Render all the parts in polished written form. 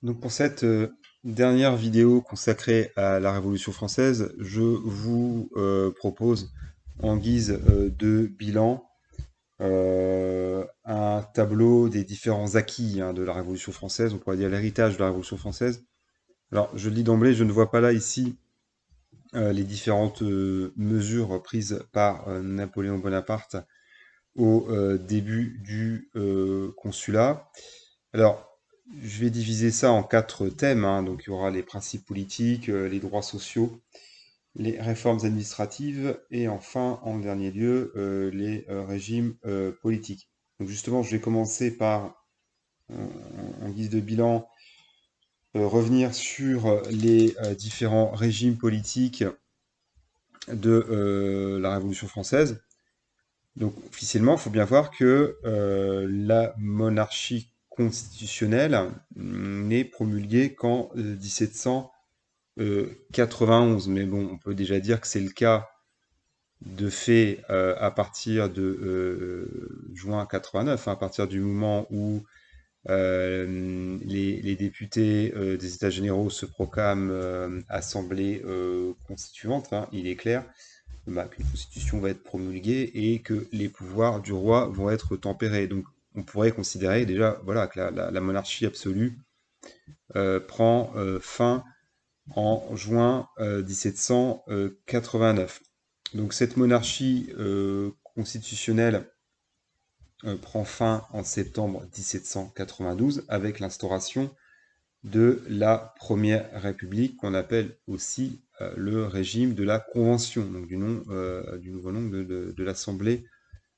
Donc pour cette dernière vidéo consacrée à la Révolution française, je vous propose en guise de bilan un tableau des différents acquis de la Révolution française, on pourrait dire l'héritage de la Révolution française. Alors je le dis d'emblée, je ne vois pas là ici les différentes mesures prises par Napoléon Bonaparte au début du consulat. Alors, je vais diviser ça en quatre thèmes, donc, il y aura les principes politiques, les droits sociaux, les réformes administratives et enfin, en dernier lieu, les régimes politiques. Donc justement, je vais commencer par, en guise de bilan, revenir sur les différents régimes politiques de la Révolution française. Donc officiellement, il faut bien voir que la monarchie constitutionnelle n'est promulguée qu'en 1791. Mais bon, on peut déjà dire que c'est le cas de fait à partir de juin 89, à partir du moment où les députés des États généraux se proclament assemblée constituante. Il est clair qu'une constitution va être promulguée et que les pouvoirs du roi vont être tempérés. Donc on pourrait considérer déjà voilà, que la monarchie absolue prend fin en juin 1789. Donc cette monarchie constitutionnelle prend fin en septembre 1792 avec l'instauration de la Première République, qu'on appelle aussi le régime de la Convention, donc du nouveau nom de l'Assemblée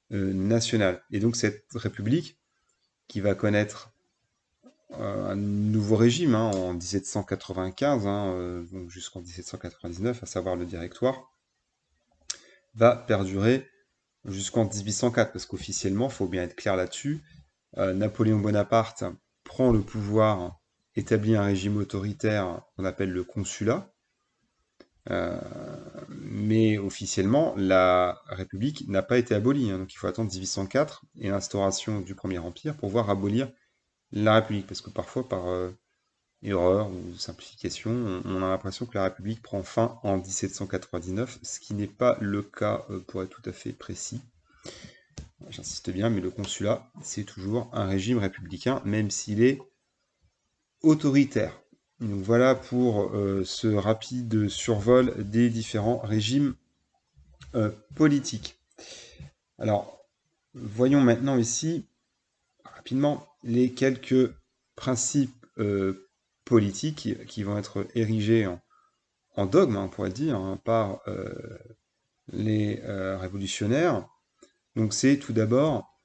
nationale. Et donc cette République, qui va connaître un nouveau régime en 1795, donc jusqu'en 1799, à savoir le Directoire, va perdurer jusqu'en 1804, parce qu'officiellement, il faut bien être clair là-dessus, Napoléon Bonaparte prend le pouvoir, établit un régime autoritaire qu'on appelle le consulat, euh, mais officiellement, la République n'a pas été abolie, donc il faut attendre 1804 et l'instauration du Premier Empire pour voir abolir la République, parce que parfois, par erreur ou simplification, on a l'impression que la République prend fin en 1799, ce qui n'est pas le cas pour être tout à fait précis. J'insiste bien, mais le consulat, c'est toujours un régime républicain, même s'il est autoritaire. Donc voilà pour ce rapide survol des différents régimes politiques. Alors, voyons maintenant ici, rapidement, les quelques principes politiques qui vont être érigés en dogme, on pourrait dire, par les révolutionnaires. Donc c'est tout d'abord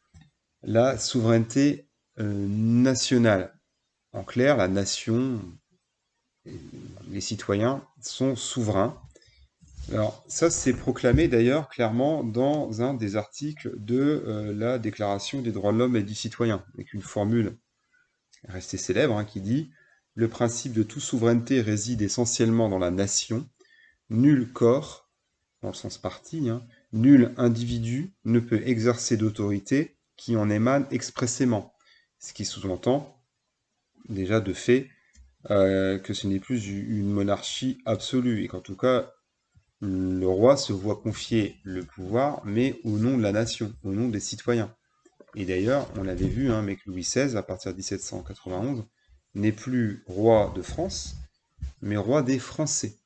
la souveraineté nationale. En clair, la nation, les citoyens sont souverains. Alors ça, c'est proclamé d'ailleurs clairement dans un des articles de la Déclaration des droits de l'homme et du citoyen, avec une formule restée célèbre qui dit «Le principe de toute souveraineté réside essentiellement dans la nation. Nul corps, dans le sens parti, nul individu ne peut exercer d'autorité qui en émane expressément». Ce qui sous-entend déjà de fait que ce n'est plus une monarchie absolue, et qu'en tout cas, le roi se voit confier le pouvoir, mais au nom de la nation, au nom des citoyens. Et d'ailleurs, on l'avait vu, mais que Louis XVI, à partir de 1791, n'est plus roi de France, mais roi des Français.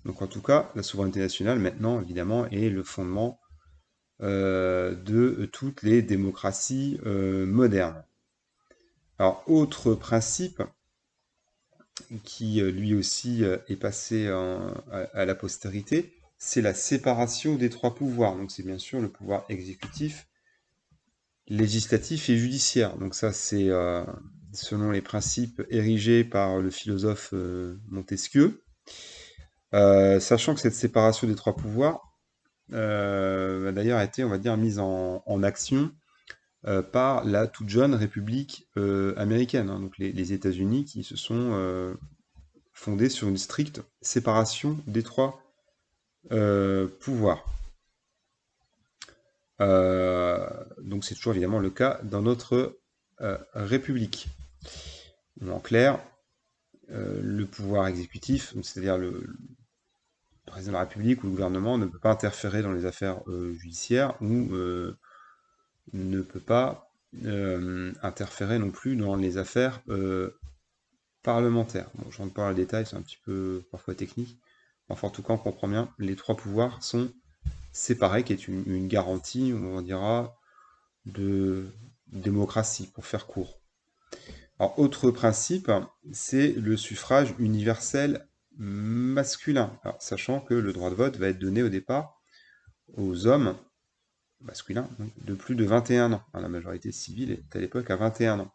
Donc en tout cas, la souveraineté nationale, maintenant, évidemment, est le fondement de toutes les démocraties modernes. Alors, autre principe qui lui aussi est passé à la postérité, c'est la séparation des trois pouvoirs. Donc c'est bien sûr le pouvoir exécutif, législatif et judiciaire. Donc ça c'est selon les principes érigés par le philosophe Montesquieu. Sachant que cette séparation des trois pouvoirs a d'ailleurs été, on va dire, mise en action par la toute jeune République américaine, donc les États-Unis qui se sont fondés sur une stricte séparation des trois pouvoirs. Donc c'est toujours évidemment le cas dans notre République. En clair, le pouvoir exécutif, c'est-à-dire le président de la République ou le gouvernement, ne peut pas interférer dans les affaires judiciaires ou ne peut pas interférer non plus dans les affaires parlementaires. Bon, je rentre pas dans le détail, c'est un petit peu parfois technique. Enfin, en tout cas, on comprend bien, les trois pouvoirs sont séparés, qui est une garantie, on dira, de démocratie, pour faire court. Alors, autre principe, c'est le suffrage universel masculin. Alors, sachant que le droit de vote va être donné au départ aux hommes masculins de plus de 21 ans. La majorité civile est à l'époque à 21 ans.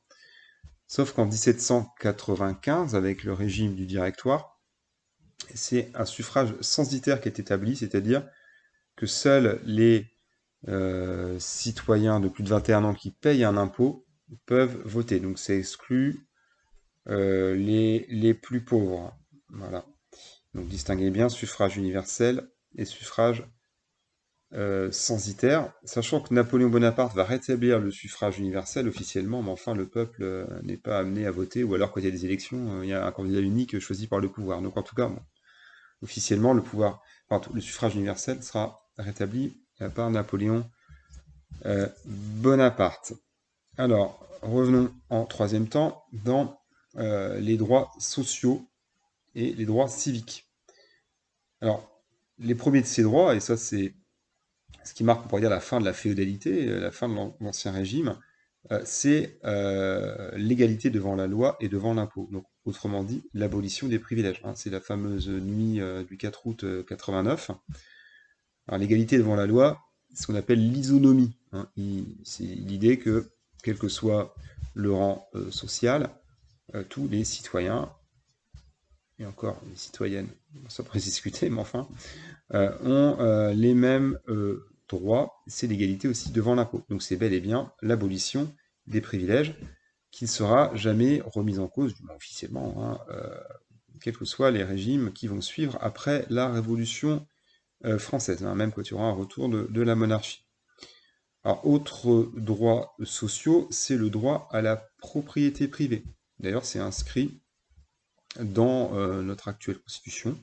Sauf qu'en 1795, avec le régime du Directoire, c'est un suffrage censitaire qui est établi, c'est-à-dire que seuls les citoyens de plus de 21 ans qui payent un impôt peuvent voter. Donc c'est exclu les plus pauvres. Voilà. Donc distinguez bien suffrage universel et suffrage censitaire, sachant que Napoléon Bonaparte va rétablir le suffrage universel officiellement, mais enfin le peuple n'est pas amené à voter, ou alors quand il y a des élections, il y a un candidat unique choisi par le pouvoir. Donc en tout cas, bon, officiellement, le suffrage universel sera rétabli par Napoléon Bonaparte. Alors, revenons en troisième temps dans les droits sociaux et les droits civiques. Alors, les premiers de ces droits, et ça c'est ce qui marque, on pourrait dire, la fin de la féodalité, la fin de l'Ancien Régime, c'est l'égalité devant la loi et devant l'impôt. Donc, autrement dit, l'abolition des privilèges. C'est la fameuse nuit du 4 août 89. Alors, l'égalité devant la loi, c'est ce qu'on appelle l'isonomie. C'est l'idée que, quel que soit le rang social, tous les citoyens, et encore les citoyennes, ça pourrait se discuter, mais enfin, ont les mêmes droits, c'est l'égalité aussi devant l'impôt. Donc c'est bel et bien l'abolition des privilèges qui ne sera jamais remise en cause, du moins officiellement, quels que soient les régimes qui vont suivre après la Révolution française, même quand il y aura un retour de la monarchie. Alors, autres droits sociaux, c'est le droit à la propriété privée. D'ailleurs, c'est inscrit dans notre actuelle Constitution.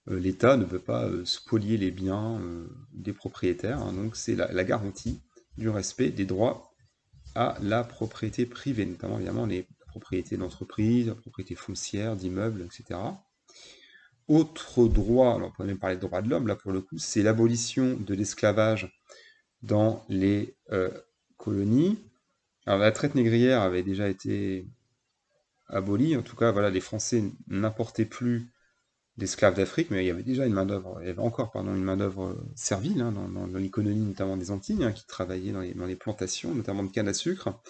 L'État ne peut pas spolier les biens des propriétaires, donc c'est la garantie du respect des droits à la propriété privée, notamment évidemment les propriétés d'entreprise, la propriété foncière, d'immeubles, etc. Autre droit, alors on peut même parler de droits de l'homme, là pour le coup, c'est l'abolition de l'esclavage dans les colonies. Alors la traite négrière avait déjà été abolie, en tout cas voilà, les Français n'importaient plus d'esclaves d'Afrique, mais il y avait déjà une main-d'œuvre, il y avait encore pardon, une main-d'œuvre servile dans l'économie notamment des Antilles, qui travaillait dans les plantations, notamment de canne à sucre.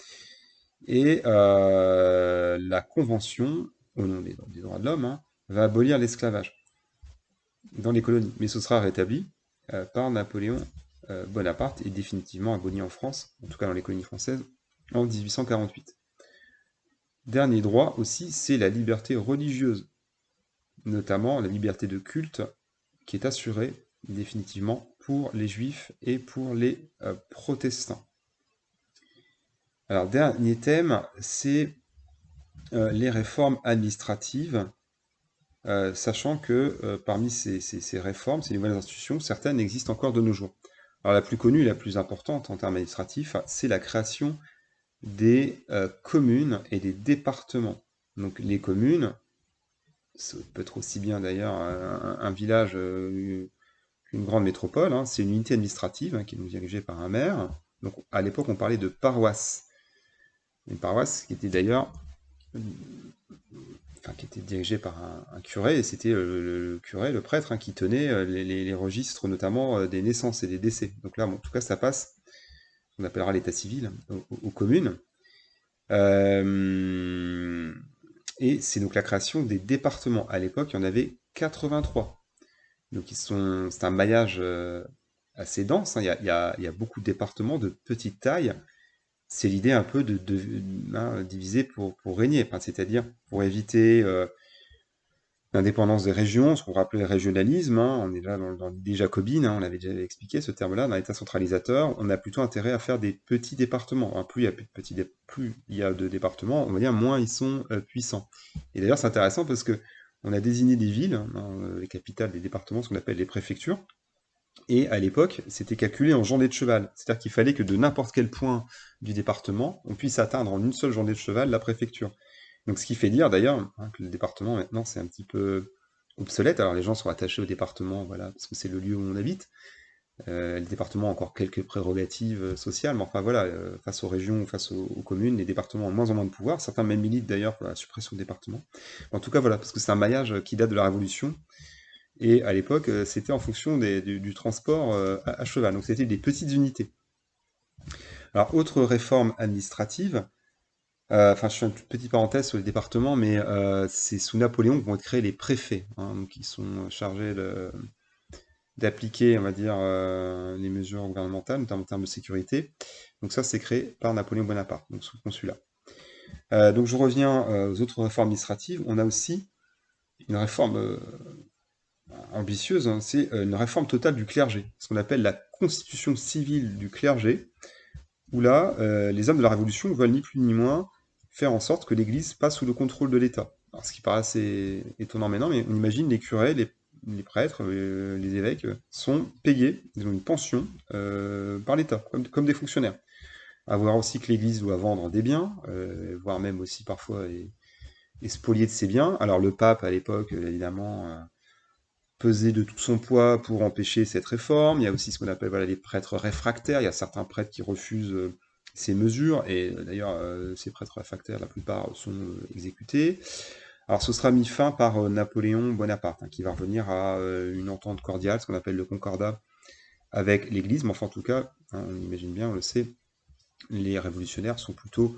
Et la Convention, au nom des droits de l'homme, va abolir l'esclavage dans les colonies. Mais ce sera rétabli par Napoléon Bonaparte et définitivement aboli en France, en tout cas dans les colonies françaises, en 1848. Dernier droit aussi, c'est la liberté religieuse, notamment la liberté de culte qui est assurée définitivement pour les juifs et pour les protestants. Alors, dernier thème, c'est les réformes administratives, sachant que parmi ces réformes, ces nouvelles institutions, certaines existent encore de nos jours. Alors, la plus connue et la plus importante en termes administratifs, c'est la création des communes et des départements. Donc, les communes, ça peut être aussi bien d'ailleurs un village qu'une grande métropole, c'est une unité administrative qui est donc dirigée par un maire. Donc, à l'époque, on parlait de paroisse. Une paroisse qui était d'ailleurs qui était dirigée par un curé, et c'était le curé, le prêtre, qui tenait les registres, notamment des naissances et des décès. Donc là, bon, en tout cas, ça passe, on appellera l'état civil, aux communes. Et c'est donc la création des départements. À l'époque, il y en avait 83. Donc c'est un maillage assez dense. Il y a beaucoup de départements de petite taille. C'est l'idée un peu de diviser pour régner, c'est-à-dire pour éviter l'indépendance des régions, ce qu'on rappelait le régionalisme, hein, on est là dans l'idée jacobine, hein, on avait déjà expliqué ce terme-là, dans l'État centralisateur, on a plutôt intérêt à faire des petits départements. Hein, plus il y a de départements, on va dire, moins ils sont puissants. Et d'ailleurs, c'est intéressant parce que on a désigné des villes, hein, les capitales des départements, ce qu'on appelle les préfectures, et à l'époque, c'était calculé en journée de cheval. C'est-à-dire qu'il fallait que de n'importe quel point du département, on puisse atteindre en une seule journée de cheval la préfecture. Donc ce qui fait dire d'ailleurs hein, que le département maintenant c'est un petit peu obsolète. Alors les gens sont attachés au département, voilà, parce que c'est le lieu où on habite. Le département a encore quelques prérogatives sociales, mais enfin voilà, face aux régions, face aux communes, les départements ont de moins en moins de pouvoir. Certains même militent d'ailleurs pour la suppression des départements. En tout cas voilà, parce que c'est un maillage qui date de la Révolution. Et à l'époque, c'était en fonction du transport à cheval. Donc c'était des petites unités. Alors autre réforme administrative, enfin, je fais une toute petite parenthèse sur les départements, mais c'est sous Napoléon que vont être créés les préfets, hein, donc qui sont chargés d'appliquer, on va dire, les mesures gouvernementales, notamment en termes de sécurité. Donc ça, c'est créé par Napoléon Bonaparte, donc sous le consulat. Donc je reviens aux autres réformes administratives. On a aussi une réforme ambitieuse, hein, c'est une réforme totale du clergé, ce qu'on appelle la constitution civile du clergé, où là, les hommes de la Révolution veulent ni plus ni moins faire en sorte que l'Église passe sous le contrôle de l'État. Alors, ce qui paraît assez étonnant maintenant, mais on imagine les curés, les prêtres, les évêques sont payés, ils ont une pension par l'État, comme des fonctionnaires. À voir aussi que l'Église doit vendre des biens, voire même aussi parfois et spolier de ses biens. Alors le pape, à l'époque, évidemment, pesait de tout son poids pour empêcher cette réforme. Il y a aussi ce qu'on appelle voilà, les prêtres réfractaires. Il y a certains prêtres qui refusent ces mesures, et d'ailleurs, ces prêtres réfractaires, la plupart sont exécutés. Alors ce sera mis fin par Napoléon Bonaparte, hein, qui va revenir à une entente cordiale, ce qu'on appelle le concordat, avec l'Église, mais enfin en tout cas, hein, on imagine bien, on le sait, les révolutionnaires sont plutôt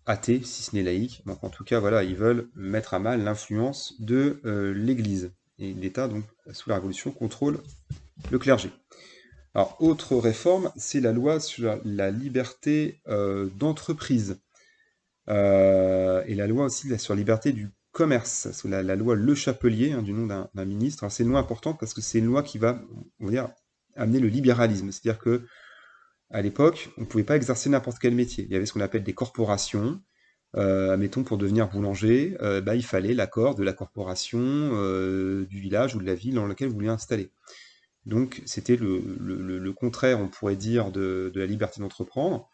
athées, si ce n'est laïques. Donc en tout cas, voilà, ils veulent mettre à mal l'influence de l'Église. Et l'État, donc, sous la Révolution, contrôle le clergé. Alors, autre réforme, c'est la loi sur la liberté d'entreprise. Et la loi aussi sur la liberté du commerce, c'est la loi Le Chapelier, hein, du nom d'un ministre. Alors, c'est une loi importante parce que c'est une loi qui va, on va dire, amener le libéralisme. C'est-à-dire que à l'époque, on ne pouvait pas exercer n'importe quel métier. Il y avait ce qu'on appelle des corporations. Admettons, pour devenir boulanger, il fallait l'accord de la corporation, du village ou de la ville dans laquelle vous vouliez installer. Donc c'était le contraire, on pourrait dire, de la liberté d'entreprendre.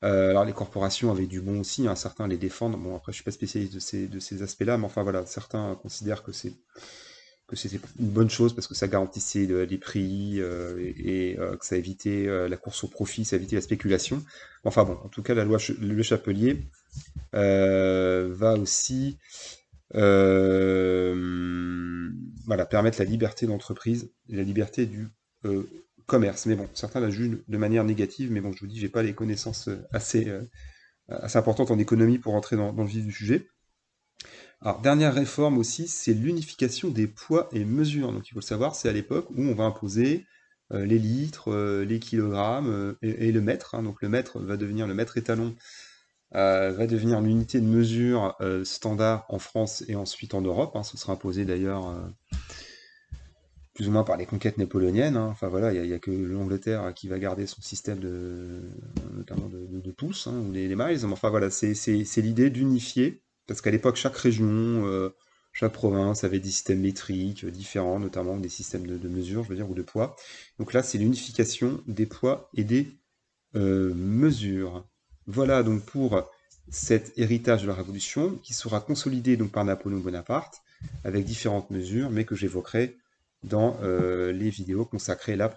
Alors les corporations avaient du bon aussi, hein, certains les défendent. Bon, après, je suis pas spécialiste de ces aspects-là, mais enfin voilà, certains considèrent que c'était une bonne chose parce que ça garantissait les prix que ça évitait la course au profit, ça évitait la spéculation. Enfin bon, en tout cas, la loi Le Chapelier va aussi voilà, permettre la liberté d'entreprise, la liberté du commerce. Mais bon, certains la jugent de manière négative, mais bon, je vous dis, j'ai pas les connaissances assez importantes en économie pour rentrer dans le vif du sujet. Alors, dernière réforme aussi, c'est l'unification des poids et mesures. Donc, il faut le savoir, c'est à l'époque où on va imposer les litres, les kilogrammes et le mètre. Hein. Donc, le mètre va devenir le mètre étalon, va devenir l'unité de mesure standard en France et ensuite en Europe. Hein. Ce sera imposé d'ailleurs plus ou moins par les conquêtes napoléoniennes. Hein. Enfin voilà, il y a que l'Angleterre qui va garder son système notamment de pouces, hein, ou les miles. Mais enfin voilà, c'est l'idée d'unifier, parce qu'à l'époque, chaque région, chaque province avait des systèmes métriques différents, notamment des systèmes de mesure, je veux dire, ou de poids. Donc là, c'est l'unification des poids et des mesures. Voilà donc pour cet héritage de la Révolution qui sera consolidé donc par Napoléon Bonaparte avec différentes mesures, mais que j'évoquerai dans les vidéos consacrées là